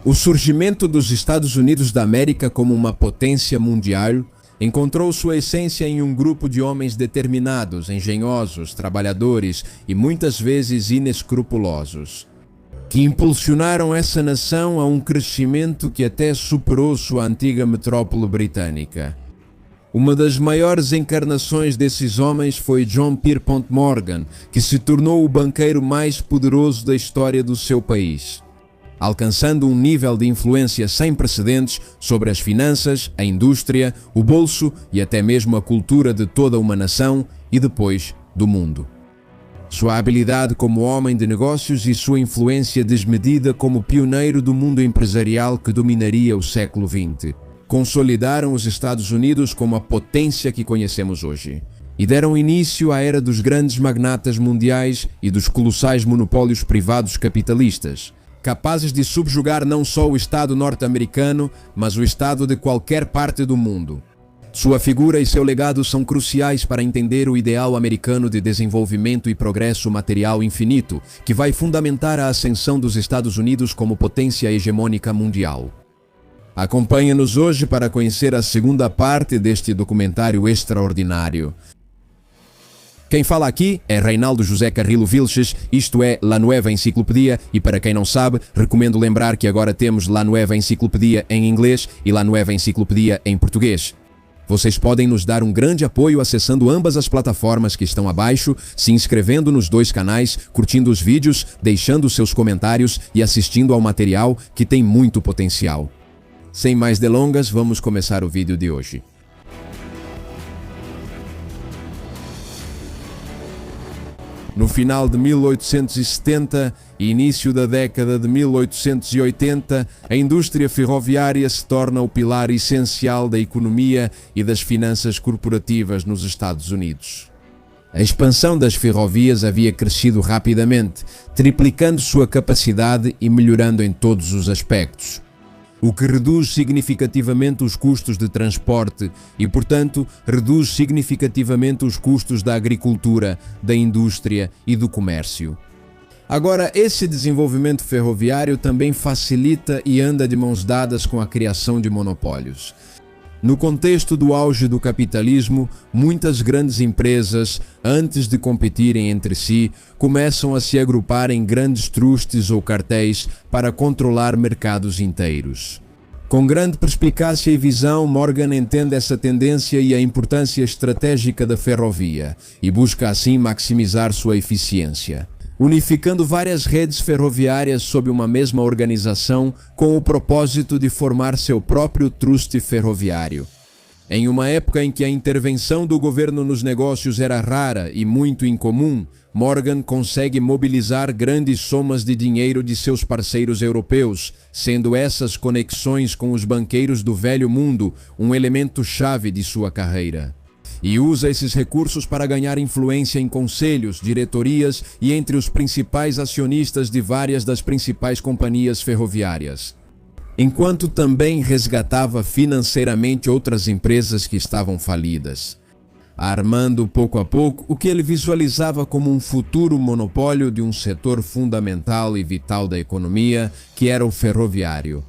O surgimento dos Estados Unidos da América como uma potência mundial encontrou sua essência em um grupo de homens determinados, engenhosos, trabalhadores e muitas vezes inescrupulosos, que impulsionaram essa nação a um crescimento que até superou sua antiga metrópole britânica. Uma das maiores encarnações desses homens foi John Pierpont Morgan, que se tornou o banqueiro mais poderoso da história do seu país, alcançando um nível de influência sem precedentes sobre as finanças, a indústria, o bolso e até mesmo a cultura de toda uma nação e depois do mundo. Sua habilidade como homem de negócios e sua influência desmedida como pioneiro do mundo empresarial que dominaria o século XX consolidaram os Estados Unidos como a potência que conhecemos hoje e deram início à era dos grandes magnatas mundiais e dos colossais monopólios privados capitalistas, capazes de subjugar não só o Estado norte-americano, mas o Estado de qualquer parte do mundo. Sua figura e seu legado são cruciais para entender o ideal americano de desenvolvimento e progresso material infinito, que vai fundamentar a ascensão dos Estados Unidos como potência hegemônica mundial. Acompanhe-nos hoje para conhecer a segunda parte deste documentário extraordinário. Quem fala aqui é Reinaldo José Carrillo Vilches, isto é La Nueva Enciclopedia, e para quem não sabe, recomendo lembrar que agora temos La Nueva Enciclopedia em inglês e La Nueva Enciclopedia em português. Vocês podem nos dar um grande apoio acessando ambas as plataformas que estão abaixo, se inscrevendo nos dois canais, curtindo os vídeos, deixando seus comentários e assistindo ao material que tem muito potencial. Sem mais delongas, vamos começar o vídeo de hoje. No final de 1870 e início da década de 1880, a indústria ferroviária se torna o pilar essencial da economia e das finanças corporativas nos Estados Unidos. A expansão das ferrovias havia crescido rapidamente, triplicando sua capacidade e melhorando em todos os aspectos, o que reduz significativamente os custos de transporte e, portanto, reduz significativamente os custos da agricultura, da indústria e do comércio. Agora, esse desenvolvimento ferroviário também facilita e anda de mãos dadas com a criação de monopólios. No contexto do auge do capitalismo, muitas grandes empresas, antes de competirem entre si, começam a se agrupar em grandes trustes ou cartéis para controlar mercados inteiros. Com grande perspicácia e visão, Morgan entende essa tendência e a importância estratégica da ferrovia e busca assim maximizar sua eficiência, unificando várias redes ferroviárias sob uma mesma organização com o propósito de formar seu próprio truste ferroviário. Em uma época em que a intervenção do governo nos negócios era rara e muito incomum, Morgan consegue mobilizar grandes somas de dinheiro de seus parceiros europeus, sendo essas conexões com os banqueiros do velho mundo um elemento-chave de sua carreira. E usa esses recursos para ganhar influência em conselhos, diretorias e entre os principais acionistas de várias das principais companhias ferroviárias, enquanto também resgatava financeiramente outras empresas que estavam falidas, armando pouco a pouco o que ele visualizava como um futuro monopólio de um setor fundamental e vital da economia, que era o ferroviário.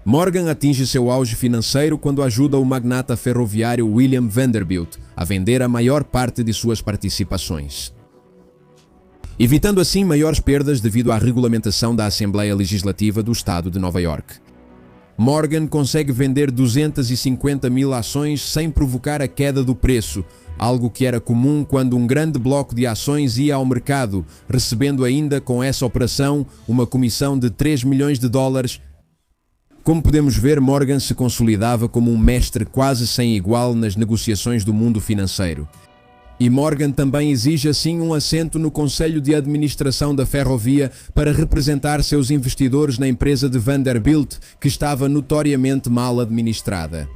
Morgan atinge seu auge financeiro quando ajuda o magnata ferroviário William Vanderbilt a vender a maior parte de suas participações, evitando assim maiores perdas devido à regulamentação da Assembleia Legislativa do Estado de Nova York. Morgan consegue vender 250 mil ações sem provocar a queda do preço, algo que era comum quando um grande bloco de ações ia ao mercado, recebendo ainda com essa operação uma comissão de 3 milhões de dólares. Como podemos ver, Morgan se consolidava como um mestre quase sem igual nas negociações do mundo financeiro. E Morgan também exige assim um assento no Conselho de Administração da Ferrovia para representar seus investidores na empresa de Vanderbilt, que estava notoriamente mal administrada.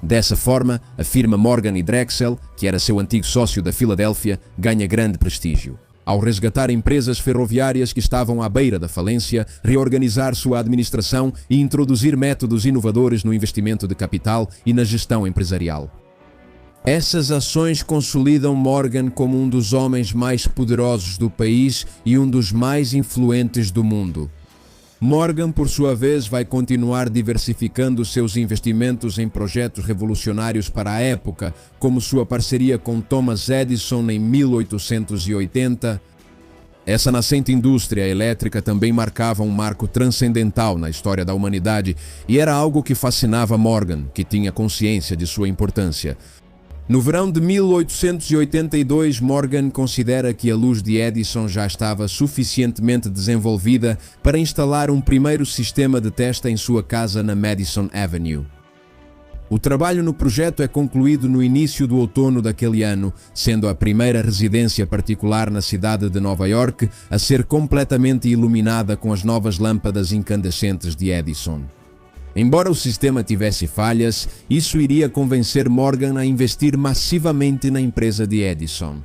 Dessa forma, a firma Morgan e Drexel, que era seu antigo sócio da Filadélfia, ganha grande prestígio. Ao resgatar empresas ferroviárias que estavam à beira da falência, reorganizar sua administração e introduzir métodos inovadores no investimento de capital e na gestão empresarial. Essas ações consolidam Morgan como um dos homens mais poderosos do país e um dos mais influentes do mundo. Morgan, por sua vez, vai continuar diversificando seus investimentos em projetos revolucionários para a época, como sua parceria com Thomas Edison em 1880. Essa nascente indústria elétrica também marcava um marco transcendental na história da humanidade e era algo que fascinava Morgan, que tinha consciência de sua importância. No verão de 1882, Morgan considera que a luz de Edison já estava suficientemente desenvolvida para instalar um primeiro sistema de teste em sua casa na Madison Avenue. O trabalho no projeto é concluído no início do outono daquele ano, sendo a primeira residência particular na cidade de Nova York a ser completamente iluminada com as novas lâmpadas incandescentes de Edison. Embora o sistema tivesse falhas, isso iria convencer Morgan a investir massivamente na empresa de Edison.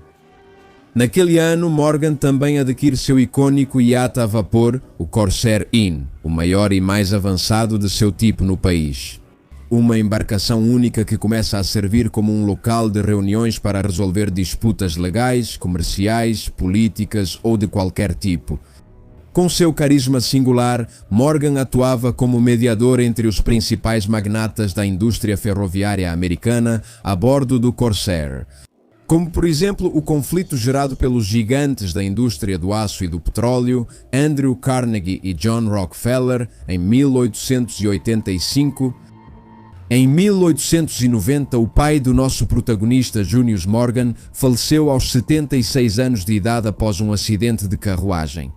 Naquele ano, Morgan também adquire seu icônico iate a vapor, o Corsair Inn, o maior e mais avançado de seu tipo no país. Uma embarcação única que começa a servir como um local de reuniões para resolver disputas legais, comerciais, políticas ou de qualquer tipo. Com seu carisma singular, Morgan atuava como mediador entre os principais magnatas da indústria ferroviária americana a bordo do Corsair. Como, por exemplo, o conflito gerado pelos gigantes da indústria do aço e do petróleo, Andrew Carnegie e John Rockefeller, em 1885. Em 1890, o pai do nosso protagonista, Junius Morgan, faleceu aos 76 anos de idade após um acidente de carruagem.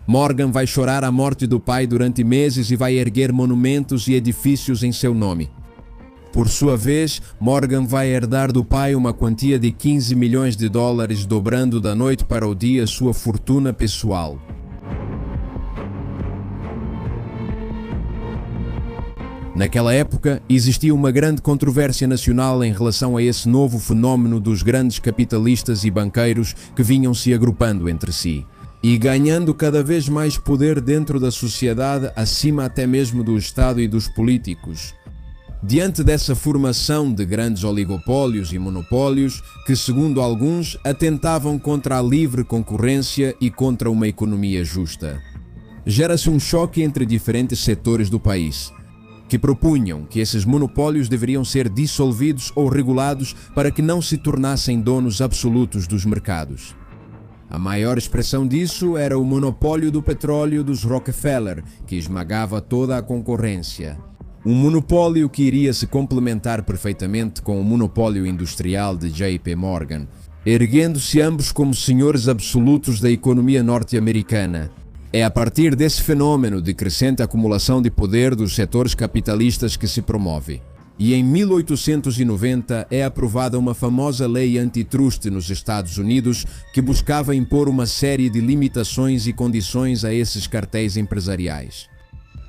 Morgan vai chorar a morte do pai durante meses e vai erguer monumentos e edifícios em seu nome. Por sua vez, Morgan vai herdar do pai uma quantia de 15 milhões de dólares, dobrando da noite para o dia sua fortuna pessoal. Naquela época, existia uma grande controvérsia nacional em relação a esse novo fenômeno dos grandes capitalistas e banqueiros que vinham se agrupando entre si e ganhando cada vez mais poder dentro da sociedade, acima até mesmo do Estado e dos políticos. Diante dessa formação de grandes oligopólios e monopólios que, segundo alguns, atentavam contra a livre concorrência e contra uma economia justa, gera-se um choque entre diferentes setores do país, que propunham que esses monopólios deveriam ser dissolvidos ou regulados para que não se tornassem donos absolutos dos mercados. A maior expressão disso era o monopólio do petróleo dos Rockefeller, que esmagava toda a concorrência. Um monopólio que iria se complementar perfeitamente com o monopólio industrial de J.P. Morgan, erguendo-se ambos como senhores absolutos da economia norte-americana. É a partir desse fenômeno de crescente acumulação de poder dos setores capitalistas que se promove. E em 1890 é aprovada uma famosa lei antitruste nos Estados Unidos que buscava impor uma série de limitações e condições a esses cartéis empresariais.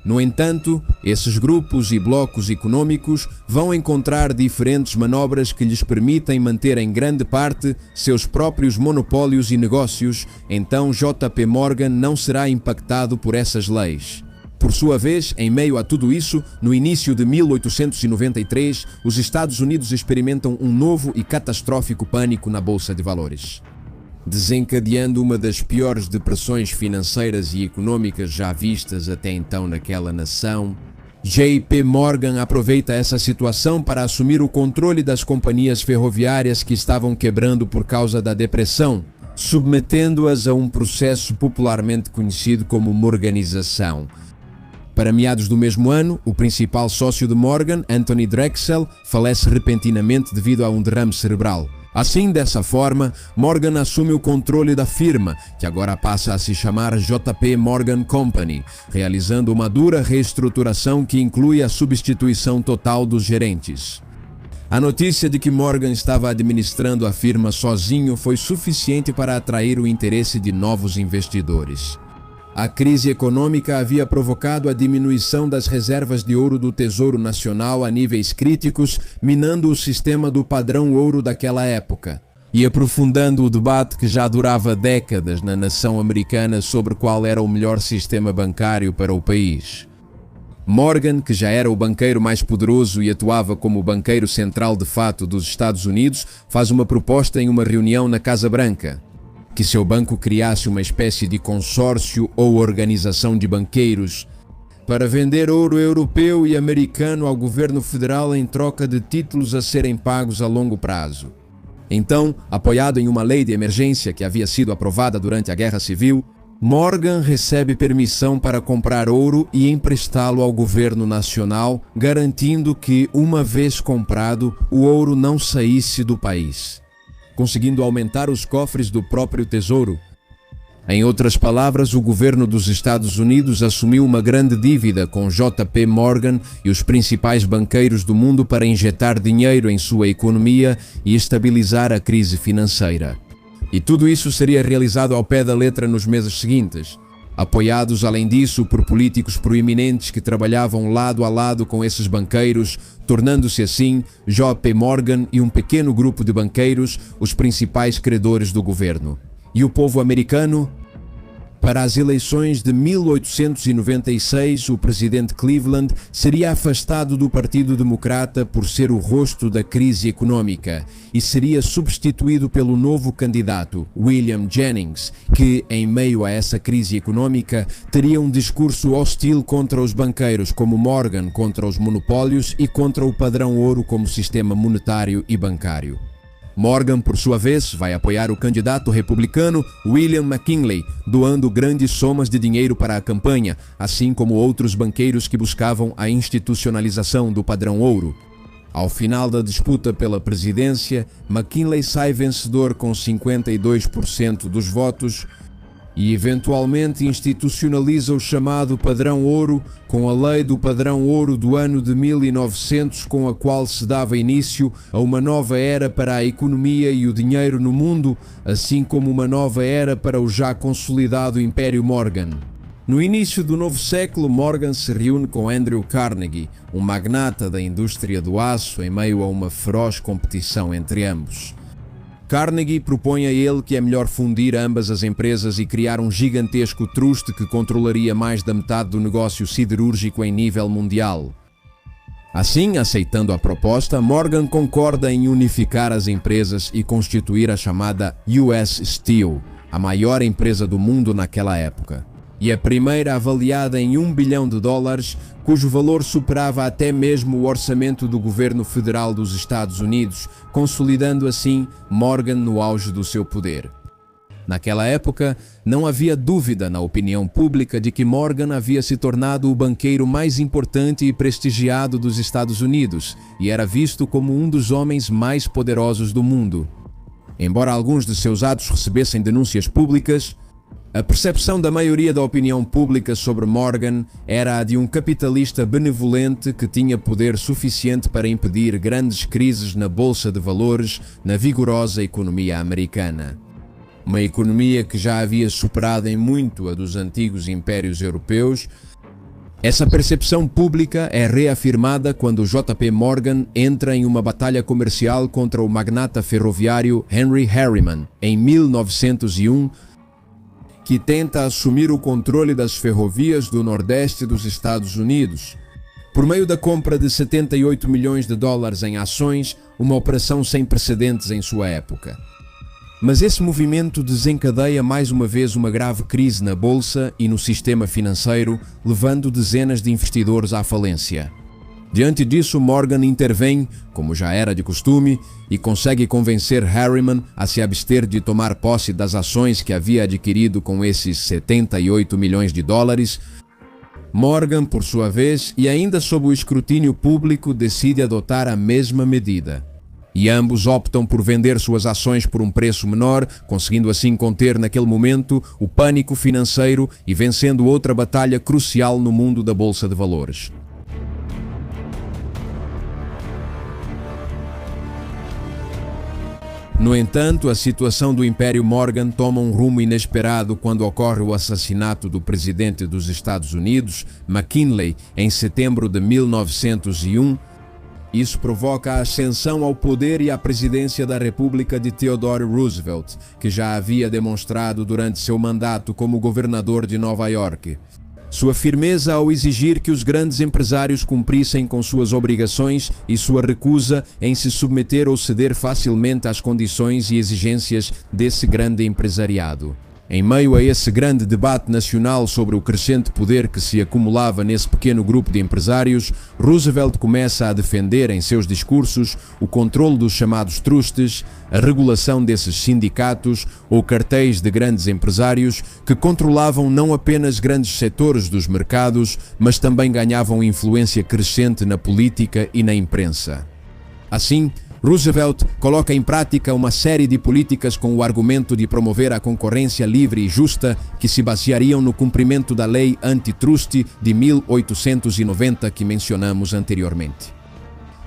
No entanto, esses grupos e blocos econômicos vão encontrar diferentes manobras que lhes permitem manter em grande parte seus próprios monopólios e negócios, então J.P. Morgan não será impactado por essas leis. Por sua vez, em meio a tudo isso, no início de 1893, os Estados Unidos experimentam um novo e catastrófico pânico na Bolsa de Valores, desencadeando uma das piores depressões financeiras e econômicas já vistas até então naquela nação. J.P. Morgan aproveita essa situação para assumir o controle das companhias ferroviárias que estavam quebrando por causa da depressão, submetendo-as a um processo popularmente conhecido como morganização. Para meados do mesmo ano, o principal sócio de Morgan, Anthony Drexel, falece repentinamente devido a um derrame cerebral. Assim, dessa forma, Morgan assume o controle da firma, que agora passa a se chamar J.P. Morgan Company, realizando uma dura reestruturação que inclui a substituição total dos gerentes. A notícia de que Morgan estava administrando a firma sozinho foi suficiente para atrair o interesse de novos investidores. A crise econômica havia provocado a diminuição das reservas de ouro do Tesouro Nacional a níveis críticos, minando o sistema do padrão ouro daquela época e aprofundando o debate que já durava décadas na nação americana sobre qual era o melhor sistema bancário para o país. Morgan, que já era o banqueiro mais poderoso e atuava como o banqueiro central de fato dos Estados Unidos, faz uma proposta em uma reunião na Casa Branca, que seu banco criasse uma espécie de consórcio ou organização de banqueiros para vender ouro europeu e americano ao governo federal em troca de títulos a serem pagos a longo prazo. Então, apoiado em uma lei de emergência que havia sido aprovada durante a Guerra Civil, Morgan recebe permissão para comprar ouro e emprestá-lo ao governo nacional, garantindo que, uma vez comprado, o ouro não saísse do país, conseguindo aumentar os cofres do próprio tesouro. Em outras palavras, o governo dos Estados Unidos assumiu uma grande dívida com JP Morgan e os principais banqueiros do mundo para injetar dinheiro em sua economia e estabilizar a crise financeira. E tudo isso seria realizado ao pé da letra nos meses seguintes, apoiados além disso por políticos proeminentes que trabalhavam lado a lado com esses banqueiros, tornando-se assim JP Morgan e um pequeno grupo de banqueiros os principais credores do governo. E o povo americano? Para as eleições de 1896, o presidente Cleveland seria afastado do Partido Democrata por ser o rosto da crise econômica e seria substituído pelo novo candidato, William Jennings, que, em meio a essa crise econômica, teria um discurso hostil contra os banqueiros, como Morgan contra os monopólios e contra o padrão ouro como sistema monetário e bancário. Morgan, por sua vez, vai apoiar o candidato republicano William McKinley, doando grandes somas de dinheiro para a campanha, assim como outros banqueiros que buscavam a institucionalização do padrão ouro. Ao final da disputa pela presidência, McKinley sai vencedor com 52% dos votos e eventualmente institucionaliza o chamado padrão ouro com a lei do padrão ouro do ano de 1900, com a qual se dava início a uma nova era para a economia e o dinheiro no mundo, assim como uma nova era para o já consolidado Império Morgan. No início do novo século, Morgan se reúne com Andrew Carnegie, um magnata da indústria do aço, em meio a uma feroz competição entre ambos. Carnegie propõe a ele que é melhor fundir ambas as empresas e criar um gigantesco truste que controlaria mais da metade do negócio siderúrgico em nível mundial. Assim, aceitando a proposta, Morgan concorda em unificar as empresas e constituir a chamada US Steel, a maior empresa do mundo naquela época. E a primeira avaliada em $1 bilhão, cujo valor superava até mesmo o orçamento do governo federal dos Estados Unidos, consolidando assim Morgan no auge do seu poder. Naquela época, não havia dúvida na opinião pública de que Morgan havia se tornado o banqueiro mais importante e prestigiado dos Estados Unidos e era visto como um dos homens mais poderosos do mundo. Embora alguns de seus atos recebessem denúncias públicas, a percepção da maioria da opinião pública sobre Morgan era a de um capitalista benevolente que tinha poder suficiente para impedir grandes crises na bolsa de valores na vigorosa economia americana. Uma economia que já havia superado em muito a dos antigos impérios europeus. Essa percepção pública é reafirmada quando JP Morgan entra em uma batalha comercial contra o magnata ferroviário Henry Harriman em 1901, que tenta assumir o controle das ferrovias do Nordeste dos Estados Unidos, por meio da compra de $78 milhões em ações, uma operação sem precedentes em sua época. Mas esse movimento desencadeia mais uma vez uma grave crise na bolsa e no sistema financeiro, levando dezenas de investidores à falência. Diante disso, Morgan intervém, como já era de costume, e consegue convencer Harriman a se abster de tomar posse das ações que havia adquirido com esses $78 milhões. Morgan, por sua vez, e ainda sob o escrutínio público, decide adotar a mesma medida. E ambos optam por vender suas ações por um preço menor, conseguindo assim conter naquele momento o pânico financeiro e vencendo outra batalha crucial no mundo da bolsa de valores. No entanto, a situação do Império Morgan toma um rumo inesperado quando ocorre o assassinato do presidente dos Estados Unidos, McKinley, em setembro de 1901. Isso provoca a ascensão ao poder e à presidência da República de Theodore Roosevelt, que já havia demonstrado durante seu mandato como governador de Nova York. Sua firmeza ao exigir que os grandes empresários cumprissem com suas obrigações e sua recusa em se submeter ou ceder facilmente às condições e exigências desse grande empresariado. Em meio a esse grande debate nacional sobre o crescente poder que se acumulava nesse pequeno grupo de empresários, Roosevelt começa a defender em seus discursos o controle dos chamados trustes, a regulação desses sindicatos ou cartéis de grandes empresários que controlavam não apenas grandes setores dos mercados, mas também ganhavam influência crescente na política e na imprensa. Assim, Roosevelt coloca em prática uma série de políticas com o argumento de promover a concorrência livre e justa que se baseariam no cumprimento da lei antitrust de 1890 que mencionamos anteriormente.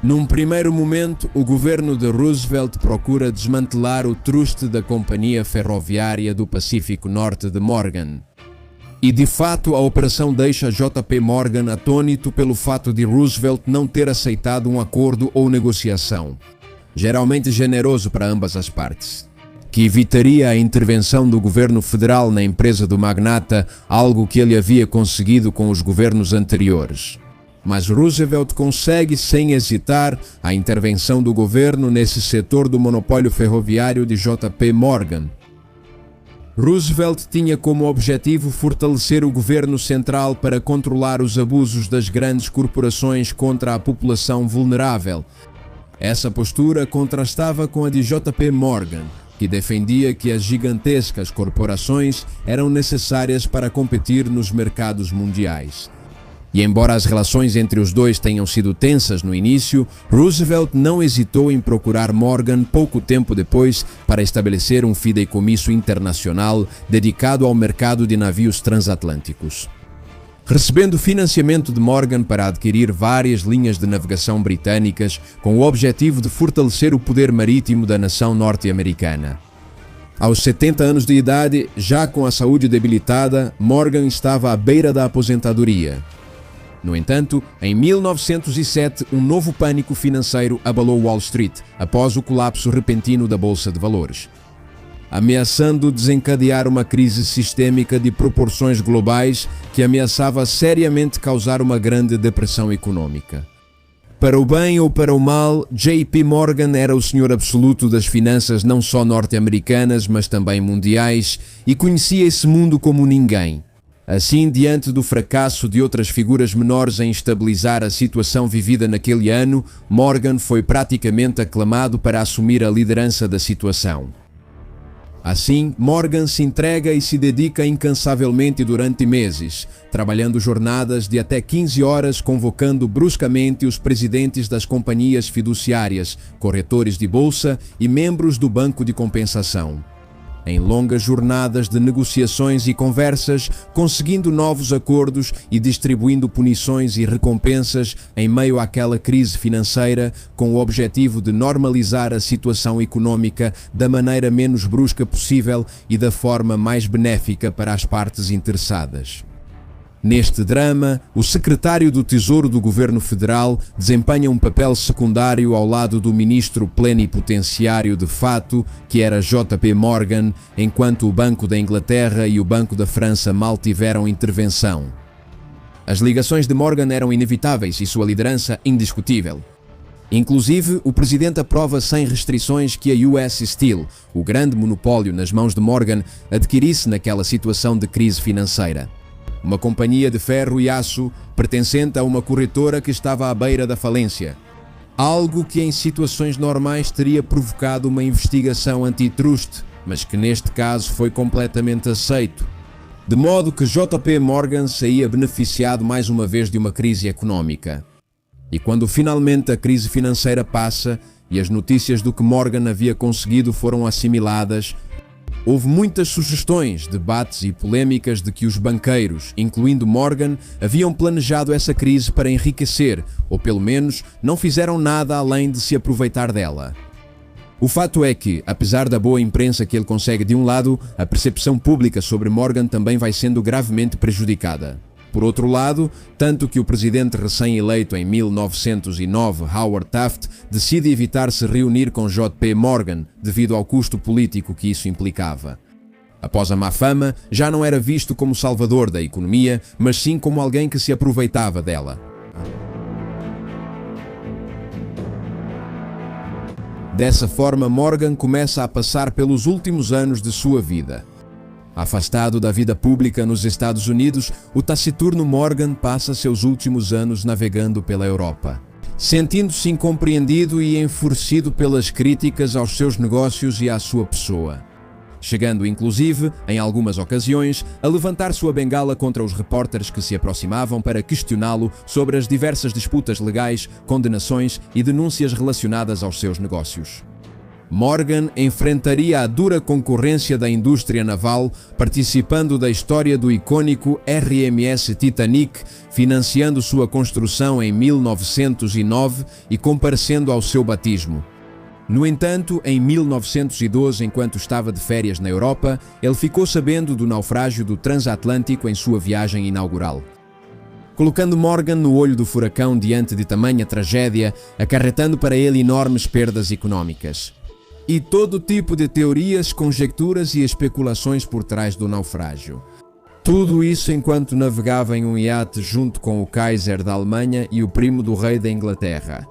Num primeiro momento, o governo de Roosevelt procura desmantelar o truste da Companhia Ferroviária do Pacífico Norte de Morgan. E de fato a operação deixa J.P. Morgan atônito pelo fato de Roosevelt não ter aceitado um acordo ou negociação, geralmente generoso para ambas as partes, que evitaria a intervenção do governo federal na empresa do magnata, algo que ele havia conseguido com os governos anteriores. Mas Roosevelt consegue, sem hesitar, a intervenção do governo nesse setor do monopólio ferroviário de J.P. Morgan. Roosevelt tinha como objetivo fortalecer o governo central para controlar os abusos das grandes corporações contra a população vulnerável. Essa postura contrastava com a de J.P. Morgan, que defendia que as gigantescas corporações eram necessárias para competir nos mercados mundiais. E embora as relações entre os dois tenham sido tensas no início, Roosevelt não hesitou em procurar Morgan pouco tempo depois para estabelecer um fideicomisso internacional dedicado ao mercado de navios transatlânticos. Recebendo financiamento de Morgan para adquirir várias linhas de navegação britânicas com o objetivo de fortalecer o poder marítimo da nação norte-americana. Aos 70 anos de idade, já com a saúde debilitada, Morgan estava à beira da aposentadoria. No entanto, em 1907, um novo pânico financeiro abalou Wall Street após o colapso repentino da Bolsa de Valores, ameaçando desencadear uma crise sistêmica de proporções globais que ameaçava seriamente causar uma grande depressão econômica. Para o bem ou para o mal, J.P. Morgan era o senhor absoluto das finanças não só norte-americanas, mas também mundiais, e conhecia esse mundo como ninguém. Assim, diante do fracasso de outras figuras menores em estabilizar a situação vivida naquele ano, Morgan foi praticamente aclamado para assumir a liderança da situação. Assim, Morgan se entrega e se dedica incansavelmente durante meses, trabalhando jornadas de até 15 horas, convocando bruscamente os presidentes das companhias fiduciárias, corretores de bolsa e membros do Banco de Compensação. Em longas jornadas de negociações e conversas, conseguindo novos acordos e distribuindo punições e recompensas em meio àquela crise financeira, com o objetivo de normalizar a situação econômica da maneira menos brusca possível e da forma mais benéfica para as partes interessadas. Neste drama, o secretário do Tesouro do Governo Federal desempenha um papel secundário ao lado do ministro plenipotenciário de fato, que era J.P. Morgan, enquanto o Banco da Inglaterra e o Banco da França mal tiveram intervenção. As ligações de Morgan eram inevitáveis e sua liderança indiscutível. Inclusive, o presidente aprova sem restrições que a US Steel, o grande monopólio nas mãos de Morgan, adquirisse naquela situação de crise financeira. Uma companhia de ferro e aço pertencente a uma corretora que estava à beira da falência. Algo que em situações normais teria provocado uma investigação antitrust, mas que neste caso foi completamente aceito. De modo que J.P. Morgan saía beneficiado mais uma vez de uma crise econômica. E quando finalmente a crise financeira passa e as notícias do que Morgan havia conseguido foram assimiladas, houve muitas sugestões, debates e polêmicas de que os banqueiros, incluindo Morgan, haviam planejado essa crise para enriquecer, ou pelo menos não fizeram nada além de se aproveitar dela. O fato é que, apesar da boa imprensa que ele consegue de um lado, a percepção pública sobre Morgan também vai sendo gravemente prejudicada. Por outro lado, tanto que o presidente recém-eleito em 1909, Howard Taft, decide evitar se reunir com J.P. Morgan devido ao custo político que isso implicava. Após a má fama, já não era visto como salvador da economia, mas sim como alguém que se aproveitava dela. Dessa forma, Morgan começa a passar pelos últimos anos de sua vida. Afastado da vida pública nos Estados Unidos, o taciturno Morgan passa seus últimos anos navegando pela Europa, sentindo-se incompreendido e enfurecido pelas críticas aos seus negócios e à sua pessoa, chegando inclusive, em algumas ocasiões, a levantar sua bengala contra os repórteres que se aproximavam para questioná-lo sobre as diversas disputas legais, condenações e denúncias relacionadas aos seus negócios. Morgan enfrentaria a dura concorrência da indústria naval, participando da história do icônico RMS Titanic, financiando sua construção em 1909 e comparecendo ao seu batismo. No entanto, em 1912, enquanto estava de férias na Europa, ele ficou sabendo do naufrágio do transatlântico em sua viagem inaugural, colocando Morgan no olho do furacão diante de tamanha tragédia, acarretando para ele enormes perdas econômicas. E todo tipo de teorias, conjecturas e especulações por trás do naufrágio. Tudo isso enquanto navegava em um iate junto com o Kaiser da Alemanha e o primo do rei da Inglaterra.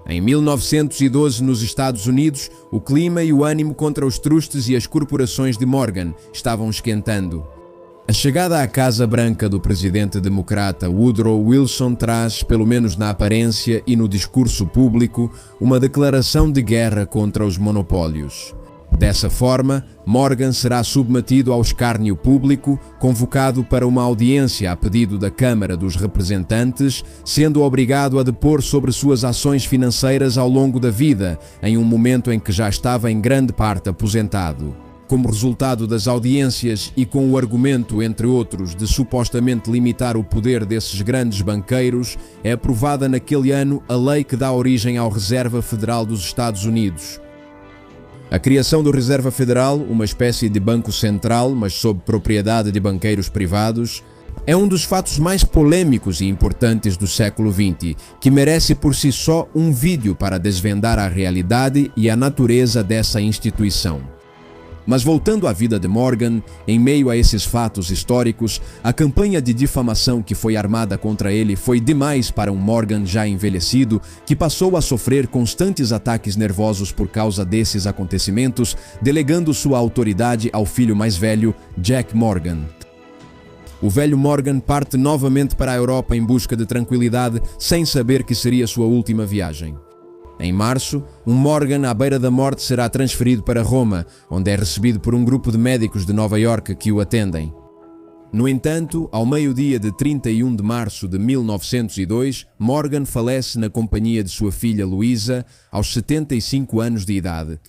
Em 1912, nos Estados Unidos, o clima e o ânimo contra os trustes e as corporações de Morgan estavam esquentando. A chegada à Casa Branca do presidente democrata Woodrow Wilson traz, pelo menos na aparência e no discurso público, uma declaração de guerra contra os monopólios. Dessa forma, Morgan será submetido ao escárnio público, convocado para uma audiência a pedido da Câmara dos Representantes, sendo obrigado a depor sobre suas ações financeiras ao longo da vida, em um momento em que já estava em grande parte aposentado. Como resultado das audiências e com o argumento, entre outros, de supostamente limitar o poder desses grandes banqueiros, é aprovada naquele ano a lei que dá origem ao Reserva Federal dos Estados Unidos. A criação do Reserva Federal, uma espécie de banco central, mas sob propriedade de banqueiros privados, é um dos fatos mais polêmicos e importantes do século XX, que merece por si só um vídeo para desvendar a realidade e a natureza dessa instituição. Mas voltando à vida de Morgan, em meio a esses fatos históricos, a campanha de difamação que foi armada contra ele foi demais para um Morgan já envelhecido, que passou a sofrer constantes ataques nervosos por causa desses acontecimentos, delegando sua autoridade ao filho mais velho, Jack Morgan. O velho Morgan parte novamente para a Europa em busca de tranquilidade, sem saber que seria sua última viagem. Em março, um Morgan à beira da morte será transferido para Roma, onde é recebido por um grupo de médicos de Nova Iorque que o atendem. No entanto, ao meio-dia de 31 de março de 1902, Morgan falece na companhia de sua filha Louisa, aos 75 anos de idade.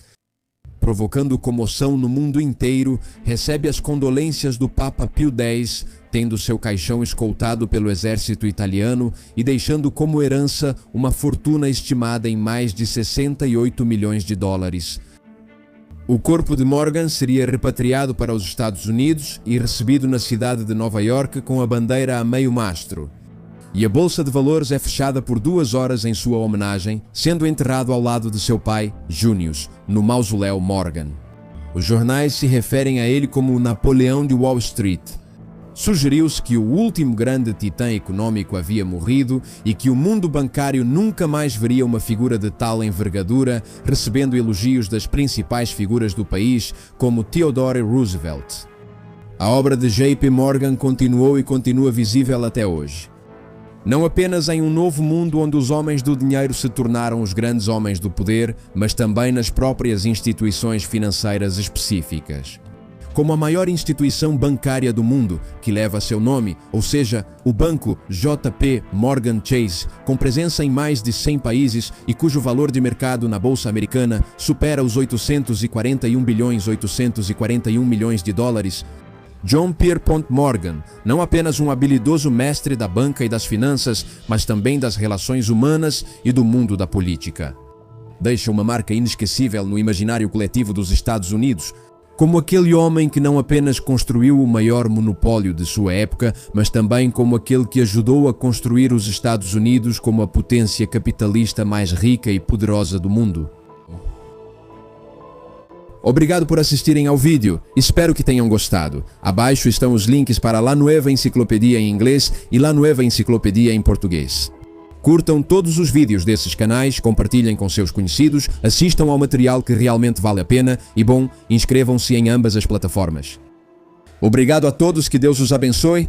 Provocando comoção no mundo inteiro, recebe as condolências do Papa Pio X, tendo seu caixão escoltado pelo exército italiano e deixando como herança uma fortuna estimada em mais de 68 milhões de dólares. O corpo de Morgan seria repatriado para os Estados Unidos e recebido na cidade de Nova Iorque com a bandeira a meio mastro. E a bolsa de valores é fechada por 2 horas em sua homenagem, sendo enterrado ao lado de seu pai, Junius, no mausoléu Morgan. Os jornais se referem a ele como o Napoleão de Wall Street. Sugeriu-se que o último grande titã econômico havia morrido e que o mundo bancário nunca mais veria uma figura de tal envergadura, recebendo elogios das principais figuras do país, como Theodore Roosevelt. A obra de J.P. Morgan continuou e continua visível até hoje. Não apenas em um novo mundo onde os homens do dinheiro se tornaram os grandes homens do poder, mas também nas próprias instituições financeiras específicas. Como a maior instituição bancária do mundo, que leva seu nome, ou seja, o banco J.P. Morgan Chase, com presença em mais de 100 países e cujo valor de mercado na Bolsa Americana supera os 841 milhões de dólares, John Pierpont Morgan, não apenas um habilidoso mestre da banca e das finanças, mas também das relações humanas e do mundo da política. Deixa uma marca inesquecível no imaginário coletivo dos Estados Unidos, como aquele homem que não apenas construiu o maior monopólio de sua época, mas também como aquele que ajudou a construir os Estados Unidos como a potência capitalista mais rica e poderosa do mundo. Obrigado por assistirem ao vídeo, espero que tenham gostado. Abaixo estão os links para La Nueva Enciclopedia em inglês e La Nueva Enciclopedia em português. Curtam todos os vídeos desses canais, compartilhem com seus conhecidos, assistam ao material que realmente vale a pena e, bom, inscrevam-se em ambas as plataformas. Obrigado a todos, que Deus os abençoe.